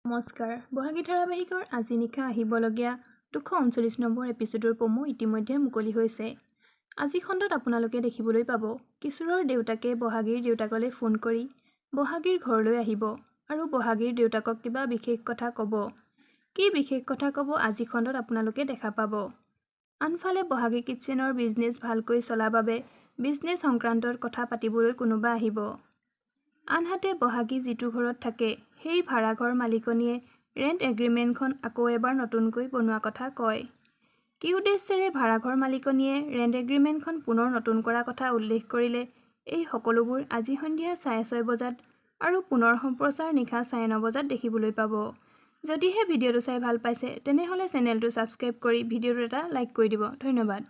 নমস্কাৰ বহাগী ধাৰাবাহিকৰ আজি নিশা আহিবলগীয়া 239 নম্বৰ এপিছডৰ প্ৰমো ইতিমধ্যে মুকলি হৈছে। আজি খণ্ডত আপোনালোকে দেখিবলৈ পাব কিশোৰৰ দেউতাকে বহাগীৰ দেউতাকলৈ ফোন কৰি বহাগীৰ ঘৰলৈ আহিব আৰু বহাগীৰ দেউতাকক কিবা বিশেষ কথা ক'ব। কি বিশেষ কথা ক'ব আজি খণ্ডত আপোনালোকে দেখা পাব। আনফালে বহাগী কিটচেনৰ বিজনেছ ভালকৈ চলাৰ বাবে বিজনেছ সংক্ৰান্তৰ কথা পাতিবলৈ কোনোবা আহিব। আনহাতে বহাগী যিটো ঘৰত থাকে সেই ভাড়াঘৰ মালিকনীয়ে ৰেণ্ট এগ্ৰিমেণ্টখন আকৌ এবাৰ নতুনকৈ বনোৱা কথা কয়। কি উদ্দেশ্যেৰে ভাড়াঘৰ মালিকনীয়ে ৰেণ্ট এগ্ৰিমেণ্টখন পুনৰ নতুন কৰা কথা উল্লেখ কৰিলে এই সকলোবোৰ আজি সন্ধিয়া 6:30 বজাত আৰু পুনৰ সম্প্ৰচাৰ নিশা 9:30 বজাত দেখিবলৈ পাব। যদিহে ভিডিঅ'টো চাই ভাল পাইছে তেনেহ'লে চেনেলটো ছাবস্ক্ৰাইব কৰি ভিডিঅ'টো এটা লাইক কৰি দিব। ধন্যবাদ।